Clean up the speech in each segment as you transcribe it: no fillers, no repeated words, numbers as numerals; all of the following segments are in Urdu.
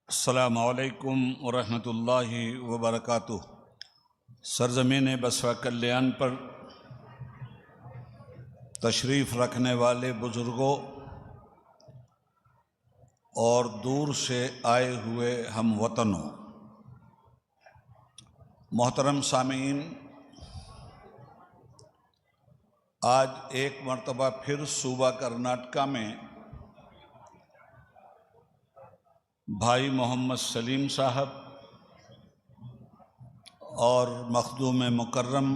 السلام علیکم ورحمۃ اللہ وبرکاتہ۔ سرزمین بسوا کلیان پر تشریف رکھنے والے بزرگوں اور دور سے آئے ہوئے ہم وطنوں، محترم سامعین، آج ایک مرتبہ پھر صوبہ کرناٹکا میں بھائی محمد سلیم صاحب اور مخدوم مکرم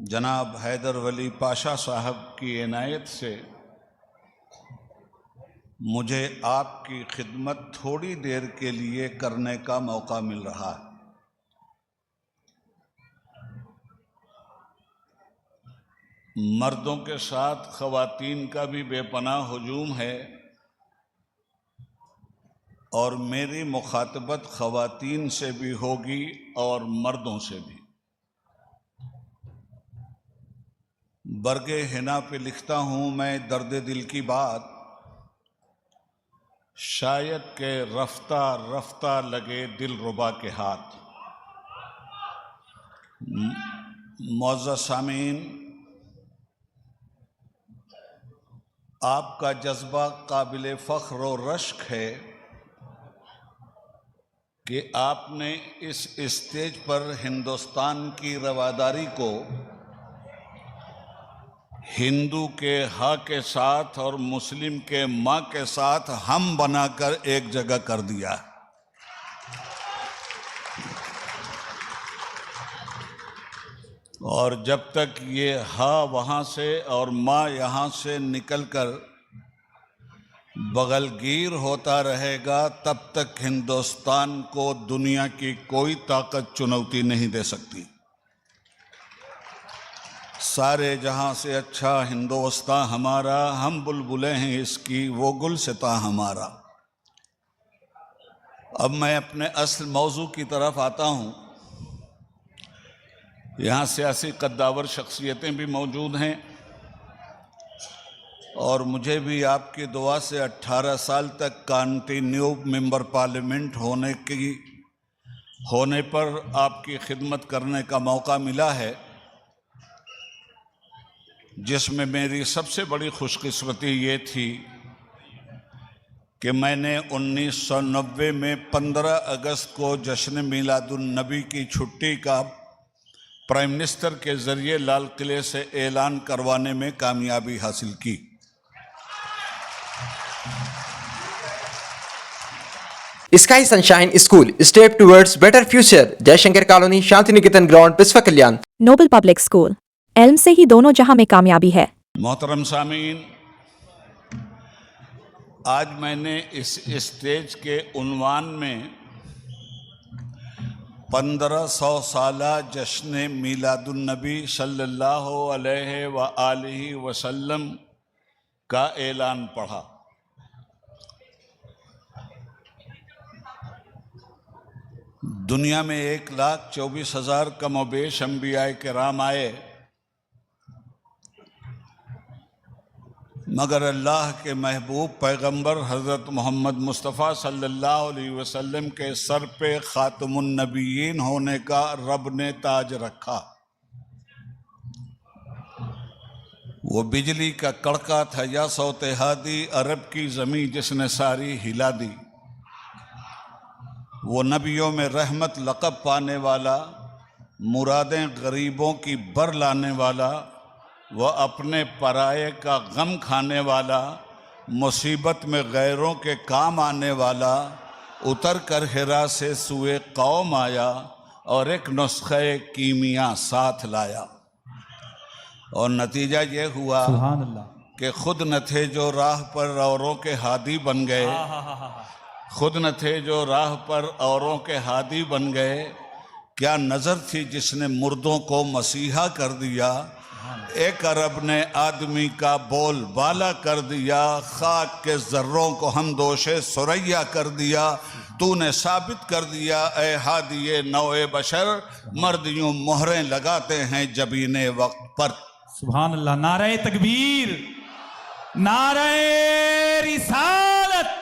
جناب حیدر ولی پاشا صاحب کی عنایت سے مجھے آپ کی خدمت تھوڑی دیر کے لیے کرنے کا موقع مل رہا ہے۔ مردوں کے ساتھ خواتین کا بھی بے پناہ ہجوم ہے اور میری مخاطبت خواتین سے بھی ہوگی اور مردوں سے بھی۔ برگ حنا پہ لکھتا ہوں میں درد دل کی بات، شاید کہ رفتہ رفتہ لگے دل ربا کے ہاتھ۔ معزز سامعین، آپ کا جذبہ قابل فخر و رشک ہے کہ آپ نے اس اسٹیج پر ہندوستان کی رواداری کو ہندو کے ہاں کے ساتھ اور مسلم کے ماں کے ساتھ ہم بنا کر ایک جگہ کر دیا۔ اور جب تک یہ ہاں وہاں سے اور ماں یہاں سے نکل کر بغل گیر ہوتا رہے گا، تب تک ہندوستان کو دنیا کی کوئی طاقت چنوتی نہیں دے سکتی۔ سارے جہاں سے اچھا ہندوستاں ہمارا، ہم بلبلیں ہیں اس کی، وہ گلستاں ہمارا۔ اب میں اپنے اصل موضوع کی طرف آتا ہوں۔ یہاں سیاسی قداور شخصیتیں بھی موجود ہیں اور مجھے بھی آپ کی دعا سے 18 سال تک کانٹینیو ممبر پارلیمنٹ ہونے پر آپ کی خدمت کرنے کا موقع ملا ہے، جس میں میری سب سے بڑی خوش قسمتی یہ تھی کہ میں نے 1990 میں 15 اگست کو جشن میلاد النبی کی چھٹی کا پرائم منسٹر کے ذریعے لال قلعے سے اعلان کروانے میں کامیابی حاصل کی۔ Sky Sunshine School, step towards better future. جے شنکر کالونی، شانتی نکیتن گراؤنڈ، بسوا کلیان۔ نوبل پبلک اسکول، علم سے ہی دونوں جہاں میں کامیابی ہے۔ محترم سامعین، آج میں نے اس اسٹیج کے عنوان میں 1500 سالہ جشن میلاد النبی صلی اللہ علیہ وآلہ وسلم کا اعلان پڑھا۔ دنیا میں 1,24,000 کم و بیش انبیاء کرام آئے، مگر اللہ کے محبوب پیغمبر حضرت محمد مصطفیٰ صلی اللہ علیہ وسلم کے سر پہ خاتم النبیین ہونے کا رب نے تاج رکھا۔ وہ بجلی کا کڑکا تھا یا صوت ہادی، عرب کی زمین جس نے ساری ہلا دی۔ وہ نبیوں میں رحمت لقب پانے والا، مرادیں غریبوں کی بر لانے والا، وہ اپنے پرائے کا غم کھانے والا، مصیبت میں غیروں کے کام آنے والا، اتر کر حرا سے سوئے قوم آیا اور ایک نسخہ کیمیا ساتھ لایا۔ اور نتیجہ یہ ہوا کہ خود نہ تھے جو راہ پر اوروں کے ہادی بن گئے، خود نہ تھے جو راہ پر اوروں کے ہادی بن گئے۔ کیا نظر تھی جس نے مردوں کو مسیحا کر دیا، ایک عرب نے آدمی کا بول بالا کر دیا، خاک کے ذروں کو ہم دوشے سریا کر دیا۔ تو نے ثابت کر دیا اے ہادی نوع بشر، مرد یوں مہریں لگاتے ہیں جبین وقت پر۔ سبحان اللہ، نعرہ تکبیر، نعرہ رسالت،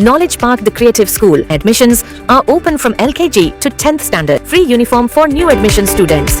Knowledge Park, the Creative School. Admissions are open from LKG to 10th standard. Free uniform for new admission students.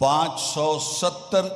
570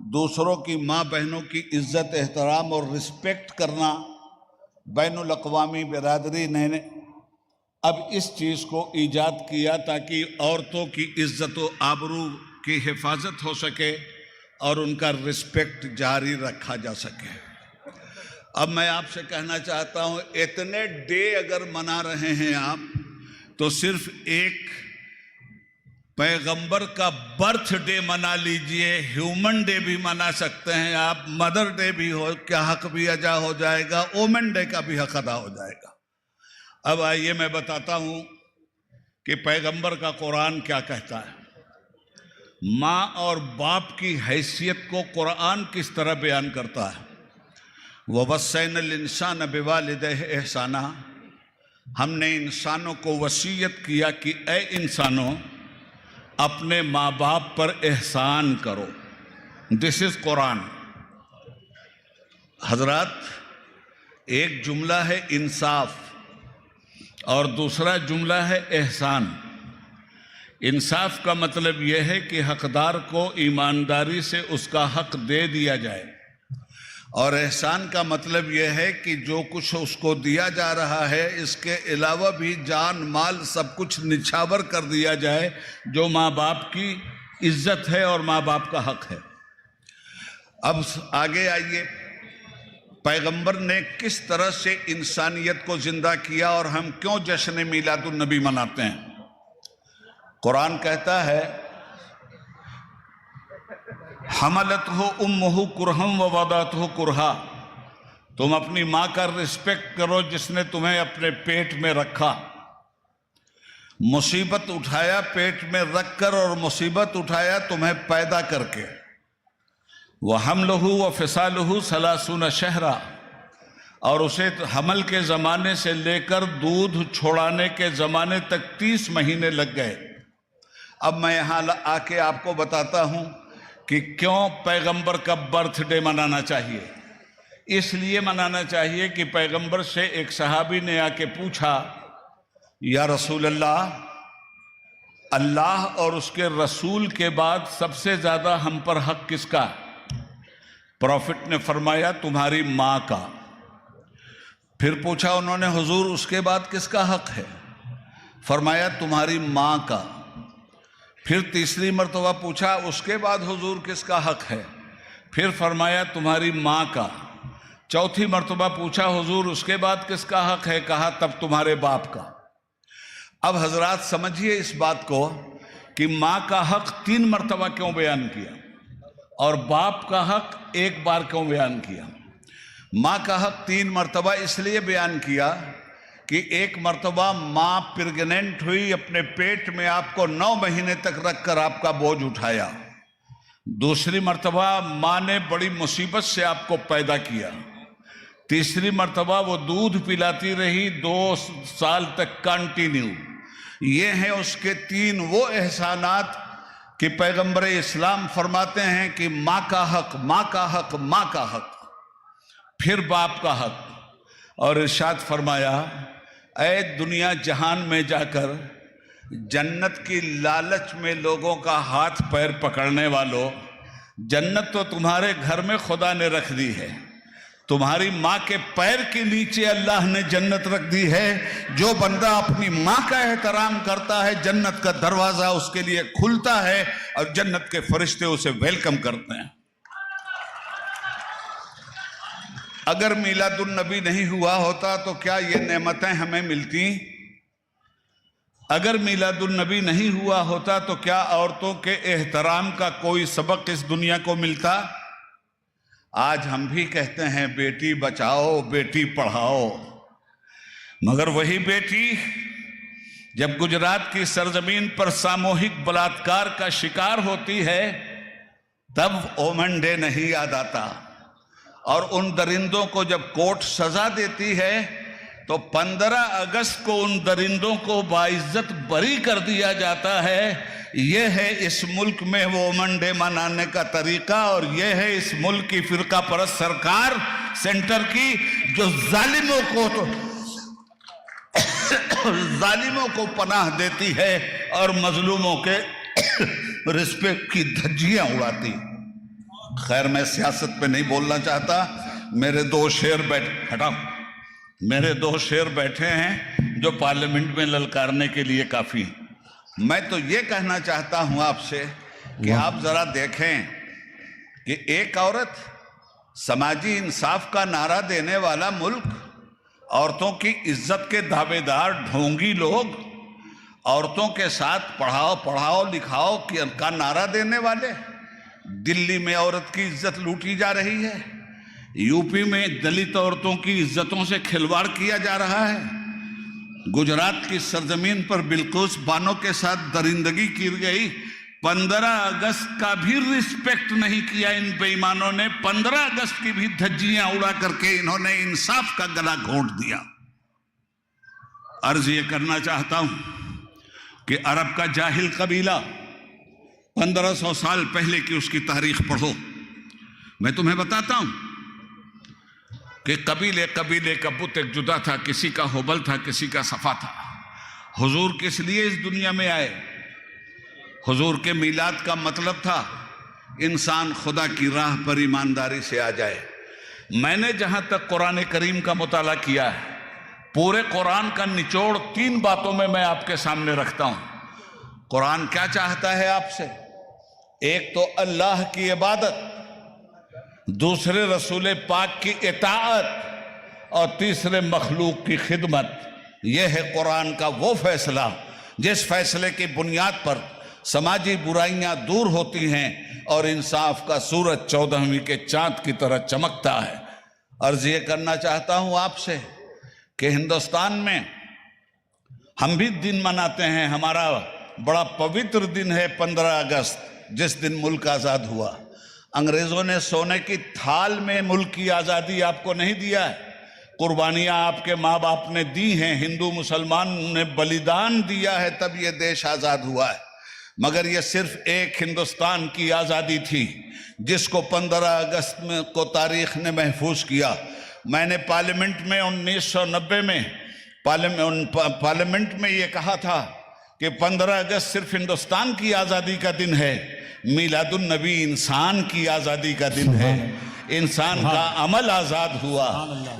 دوسروں کی ماں بہنوں کی عزت احترام اور رسپیکٹ کرنا بین الاقوامی برادری نے اب اس چیز کو ایجاد کیا تاکہ عورتوں کی عزت و آبرو کی حفاظت ہو سکے اور ان کا رسپیکٹ جاری رکھا جا سکے۔ اب میں آپ سے کہنا چاہتا ہوں اتنے ڈے اگر منا رہے ہیں آپ تو صرف ایک پیغمبر کا برتھ ڈے منا لیجئے، ہیومن ڈے بھی منا سکتے ہیں آپ، مدر ڈے بھی ہو کیا حق بھی ادا ہو جائے گا، وومن ڈے کا بھی حق ادا ہو جائے گا۔ اب آئیے میں بتاتا ہوں کہ پیغمبر کا قرآن کیا کہتا ہے۔ ماں اور باپ کی حیثیت کو قرآن کس طرح بیان کرتا ہے۔ وَوَصَّيْنَا الْإِنسَانَ بِوَالِدَيْهِ إِحْسَانًا، ہم نے انسانوں کو وصیت کیا کہ اے انسانوں اپنے ماں باپ پر احسان کرو۔ دس از قرآن۔ حضرات ایک جملہ ہے انصاف اور دوسرا جملہ ہے احسان۔ انصاف کا مطلب یہ ہے کہ حقدار کو ایمانداری سے اس کا حق دے دیا جائے، اور احسان کا مطلب یہ ہے کہ جو کچھ اس کو دیا جا رہا ہے اس کے علاوہ بھی جان مال سب کچھ نچھاور کر دیا جائے جو ماں باپ کی عزت ہے اور ماں باپ کا حق ہے۔ اب آگے آئیے پیغمبر نے کس طرح سے انسانیت کو زندہ کیا اور ہم کیوں جشن میلاد النبی مناتے ہیں۔ قرآن کہتا ہے حملتہ امہ کرہا ووضعتہ کرہا، تم اپنی ماں کا رسپیکٹ کرو جس نے تمہیں اپنے پیٹ میں رکھا، مصیبت اٹھایا پیٹ میں رکھ کر اور مصیبت اٹھایا تمہیں پیدا کر کے۔ وحملہ وفصالہ 30 شہرا، اور اسے حمل کے زمانے سے لے کر دودھ چھوڑانے کے زمانے تک 30 مہینے لگ گئے۔ اب میں یہاں آ کے آپ کو بتاتا ہوں کہ کیوں پیغمبر کا برتھ ڈے منانا چاہیے۔ اس لیے منانا چاہیے کہ پیغمبر سے ایک صحابی نے آ کے پوچھا یا رسول اللہ، اللہ اور اس کے رسول کے بعد سب سے زیادہ ہم پر حق کس کا؟ پروفٹ نے فرمایا تمہاری ماں کا۔ پھر پوچھا انہوں نے حضور اس کے بعد کس کا حق ہے؟ فرمایا تمہاری ماں کا۔ پھر تیسری مرتبہ پوچھا اس کے بعد حضور کس کا حق ہے؟ پھر فرمایا تمہاری ماں کا۔ چوتھی مرتبہ پوچھا حضور اس کے بعد کس کا حق ہے؟ کہا تب تمہارے باپ کا۔ اب حضرات سمجھیے اس بات کو کہ ماں کا حق 3 مرتبہ کیوں بیان کیا اور باپ کا حق ایک بار کیوں بیان کیا۔ ماں کا حق 3 مرتبہ اس لیے بیان کیا کہ ایک مرتبہ ماں پریگننٹ ہوئی، اپنے پیٹ میں آپ کو 9 مہینے تک رکھ کر آپ کا بوجھ اٹھایا۔ دوسری مرتبہ ماں نے بڑی مصیبت سے آپ کو پیدا کیا۔ تیسری مرتبہ وہ دودھ پلاتی رہی 2 سال تک کنٹینیو۔ یہ ہیں اس کے 3 وہ احسانات کہ پیغمبر اسلام فرماتے ہیں کہ ماں کا حق، ماں کا حق، ماں کا حق، پھر باپ کا حق، اور ارشاد فرمایا اے دنیا جہان میں جا کر جنت کی لالچ میں لوگوں کا ہاتھ پیر پکڑنے والوں، جنت تو تمہارے گھر میں خدا نے رکھ دی ہے، تمہاری ماں کے پیر کے نیچے اللہ نے جنت رکھ دی ہے۔ جو بندہ اپنی ماں کا احترام کرتا ہے جنت کا دروازہ اس کے لیے کھلتا ہے اور جنت کے فرشتے اسے ویلکم کرتے ہیں۔ اگر میلاد النبی نہیں ہوا ہوتا تو کیا یہ نعمتیں ہمیں ملتی؟ اگر میلاد النبی نہیں ہوا ہوتا تو کیا عورتوں کے احترام کا کوئی سبق اس دنیا کو ملتا؟ آج ہم بھی کہتے ہیں بیٹی بچاؤ بیٹی پڑھاؤ، مگر وہی بیٹی جب گجرات کی سرزمین پر ساموہک بلاತ್ಕಾರ کا شکار ہوتی ہے تب وومن ڈے نہیں یاد آتا، اور ان درندوں کو جب کورٹ سزا دیتی ہے تو 15 اگست کو ان درندوں کو باعزت بری کر دیا جاتا ہے۔ یہ ہے اس ملک میں وومن ڈے منانے کا طریقہ، اور یہ ہے اس ملک کی فرقہ پرست سرکار سینٹر کی جو ظالموں کو پناہ دیتی ہے اور مظلوموں کے رسپیکٹ کی دھجیاں اڑاتی۔ خیر میں سیاست پہ نہیں بولنا چاہتا. میرے دو شیر بیٹھے ہیں جو پارلیمنٹ میں للکارنے کے لیے کافی ہیں. میں تو یہ کہنا چاہتا ہوں آپ سے کہ آپ ذرا دیکھیں کہ ایک عورت سماجی انصاف کا نعرہ دینے والا ملک، عورتوں کی عزت کے دعوے دار ڈھونگی لوگ، عورتوں کے ساتھ پڑھاؤ لکھاؤ کا نعرہ دینے والے. دلی میں عورت کی عزت لوٹی جا رہی ہے، یو پی میں دلت عورتوں کی عزتوں سے کھلواڑ کیا جا رہا ہے، گجرات کی سرزمین پر بلقیس بانو کے ساتھ درندگی کی گئی. 15 اگست کا بھی رسپیکٹ نہیں کیا ان بے ایمانوں نے. 15 اگست کی بھی دھجیاں اڑا کر کے انہوں نے انصاف کا گلا گھونٹ دیا. عرض یہ کرنا چاہتا ہوں کہ عرب کا جاہل قبیلہ 1500 سال پہلے کی اس کی تاریخ پڑھو. میں تمہیں بتاتا ہوں کہ قبیلے کا بت ایک جدا تھا. کسی کا ہبل تھا، کسی کا صفا تھا. حضور کس لیے اس دنیا میں آئے؟ حضور کے میلاد کا مطلب تھا انسان خدا کی راہ پر ایمانداری سے آ جائے. میں نے جہاں تک قرآن کریم کا مطالعہ کیا ہے، پورے قرآن کا نچوڑ 3 باتوں میں آپ کے سامنے رکھتا ہوں. قرآن کیا چاہتا ہے آپ سے؟ ایک تو اللہ کی عبادت، دوسرے رسول پاک کی اطاعت، اور تیسرے مخلوق کی خدمت. یہ ہے قرآن کا وہ فیصلہ جس فیصلے کی بنیاد پر سماجی برائیاں دور ہوتی ہیں اور انصاف کا سورج 14ویں کے چاند کی طرح چمکتا ہے. عرض یہ کرنا چاہتا ہوں آپ سے کہ ہندوستان میں ہم بھی دن مناتے ہیں. ہمارا بڑا پوتر دن ہے 15 اگست، جس دن ملک آزاد ہوا. انگریزوں نے سونے کی تھال میں ملک کی آزادی آپ کو نہیں دیا ہے. قربانیاں آپ کے ماں باپ نے دی ہیں، ہندو مسلمان نے بلیدان دیا ہے، تب یہ دیش آزاد ہوا ہے. مگر یہ صرف ایک ہندوستان کی آزادی تھی جس کو 15 اگست کو تاریخ نے محفوظ کیا. میں نے پارلیمنٹ میں 1990 میں پارلیمنٹ میں یہ کہا تھا کہ 15 اگست صرف ہندوستان کی آزادی کا دن ہے، میلاد النبی انسان کی آزادی کا دن ہے. انسان کا عمل آزاد ہوا،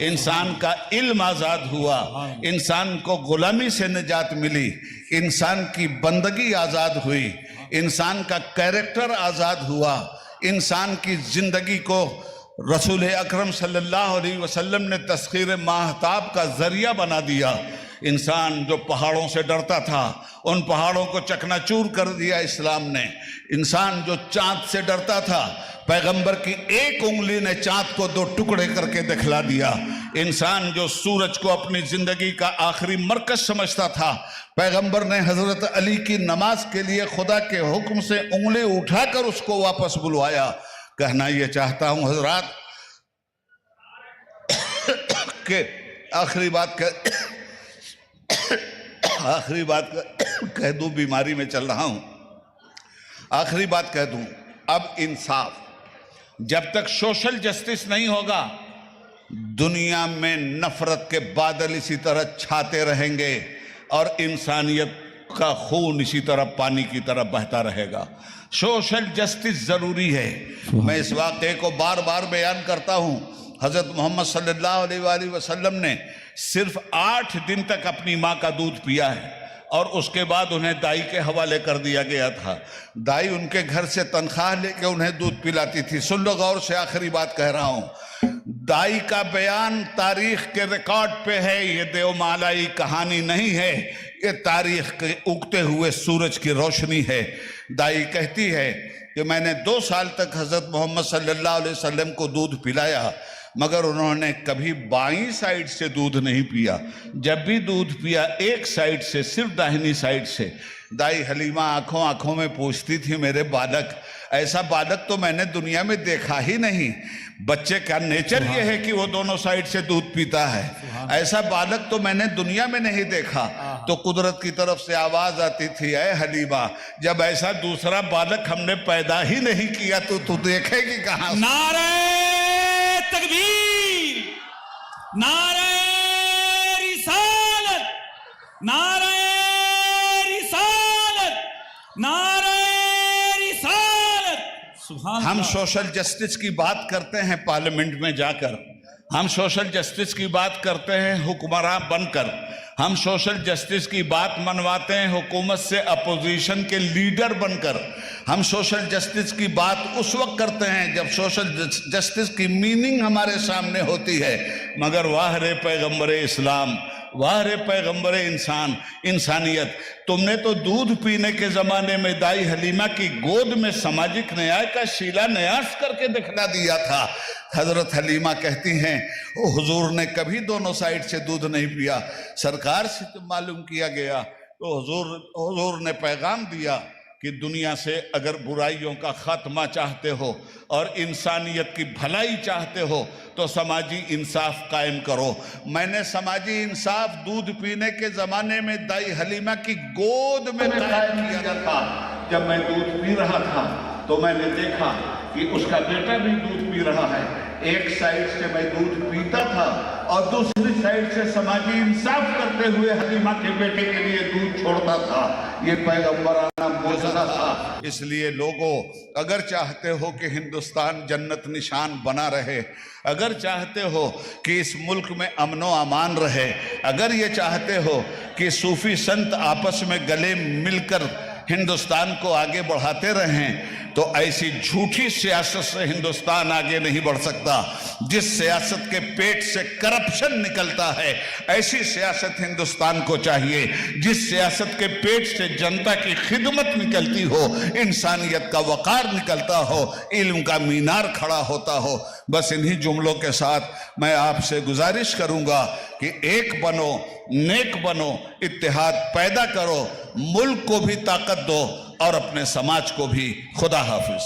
انسان کا علم آزاد ہوا، انسان کو غلامی سے نجات ملی، انسان کی بندگی آزاد ہوئی، انسان کا کیریکٹر آزاد ہوا، انسان کی زندگی کو رسول اکرم صلی اللہ علیہ وسلم نے تسخیر ماہتاب کا ذریعہ بنا دیا. انسان جو پہاڑوں سے ڈرتا تھا ان پہاڑوں کو چکنا چور کر دیا اسلام نے. انسان جو چاند سے ڈرتا تھا، پیغمبر کی ایک انگلی نے چاند کو 2 ٹکڑے کر کے دکھلا دیا. انسان جو سورج کو اپنی زندگی کا آخری مرکز سمجھتا تھا، پیغمبر نے حضرت علی کی نماز کے لیے خدا کے حکم سے انگلی اٹھا کر اس کو واپس بلوایا. کہنا یہ چاہتا ہوں حضرات کہ آخری بات کہہ دوں، بیماری میں چل رہا ہوں، آخری بات کہہ دوں. اب انصاف، جب تک سوشل جسٹس نہیں ہوگا دنیا میں نفرت کے بادل اسی طرح چھاتے رہیں گے اور انسانیت کا خون اسی طرح پانی کی طرح بہتا رہے گا. سوشل جسٹس ضروری ہے. میں اس واقعے کو بار بار بیان کرتا ہوں. حضرت محمد صلی اللہ علیہ وآلہ وسلم نے صرف 8 دن تک اپنی ماں کا دودھ پیا ہے اور اس کے بعد انہیں دائی کے حوالے کر دیا گیا تھا. دائی ان کے گھر سے تنخواہ لے کے انہیں دودھ پلاتی تھی. سن لو غور سے، آخری بات کہہ رہا ہوں. دائی کا بیان تاریخ کے ریکارڈ پہ ہے، یہ دیومالائی کہانی نہیں ہے، یہ تاریخ کے اگتے ہوئے سورج کی روشنی ہے. دائی کہتی ہے کہ میں نے 2 سال تک حضرت محمد صلی اللہ علیہ وسلم کو دودھ پلایا، مگر انہوں نے کبھی بائیں سائیڈ سے دودھ نہیں پیا. جب بھی دودھ پیا ایک سائیڈ سے، صرف داہنی سائیڈ سے. دائی حلیمہ آنکھوں میں پوچھتی تھی، میرے بالک، ایسا بالک تو میں نے دنیا میں دیکھا ہی نہیں. بچے کا نیچر یہ ہے کہ وہ دونوں سائیڈ سے دودھ پیتا ہے. ایسا بالک تو میں نے دنیا میں نہیں دیکھا. تو قدرت کی طرف سے آواز آتی تھی، اے حلیمہ، جب ایسا دوسرا بالک ہم نے پیدا ہی نہیں کیا تو دیکھے گی کہاں؟ نعرہ تکبیر، نعرہ رسالت، نعرہ رسالت، نعرہ رسالت. سبحان ہم سوشل جسٹس کی بات کرتے ہیں پارلیمنٹ میں جا کر, ہم سوشل جسٹس کی بات کرتے ہیں حکمراں بن کر, ہم سوشل جسٹس کی بات منواتے ہیں حکومت سے اپوزیشن کے لیڈر بن کر, ہم سوشل جسٹس کی بات اس وقت کرتے ہیں جب سوشل جسٹس کی میننگ ہمارے سامنے ہوتی ہے. مگر واہ رے پیغمبر اسلام, واہ رے پیغمبر انسانیت, تم نے تو دودھ پینے کے زمانے میں دائی حلیمہ کی گود میں سماجک نیائے کا شیلا نیاس کر کے دکھلا دیا تھا. حضرت حلیمہ کہتی ہیں حضور نے کبھی دونوں سائیڈ سے دودھ نہیں پیا, سرکار سے معلوم کیا گیا تو حضور نے پیغام دیا کہ دنیا سے اگر برائیوں کا خاتمہ چاہتے ہو اور انسانیت کی بھلائی چاہتے ہو تو سماجی انصاف قائم کرو. میں نے سماجی انصاف دودھ پینے کے زمانے میں دائی حلیمہ کی گود میں قائم کیا تھا. جب میں دودھ پی رہا تھا تو میں نے دیکھا کہ اس کا بیٹا بھی دودھ پی رہا ہے. ایک سائیڈ سے میں دودھ پیتا تھا اور دوسری سائیڈ سے سماجی انصاف کرتے ہوئے حلیمہ کے بیٹے کے لیے دودھ چھوڑتا تھا. یہ پیغمبرانہ معجزہ تھا. اس لیے لوگوں, اگر چاہتے ہو کہ ہندوستان جنت نشان بنا رہے, اگر چاہتے ہو کہ اس ملک میں امن و امان رہے, اگر یہ چاہتے ہو کہ صوفی سنت آپس میں گلے مل کر ہندوستان کو آگے بڑھاتے رہیں, تو ایسی جھوٹی سیاست سے ہندوستان آگے نہیں بڑھ سکتا. جس سیاست کے پیٹ سے کرپشن نکلتا ہے ایسی سیاست ہندوستان کو چاہیے. جس سیاست کے پیٹ سے جنتا کی خدمت نکلتی ہو, انسانیت کا وقار نکلتا ہو, علم کا مینار کھڑا ہوتا ہو. بس انہی جملوں کے ساتھ میں آپ سے گزارش کروں گا کہ ایک بنو, نیک بنو, اتحاد پیدا کرو, ملک کو بھی طاقت دو اور اپنے سماج کو بھی. خدا حافظ.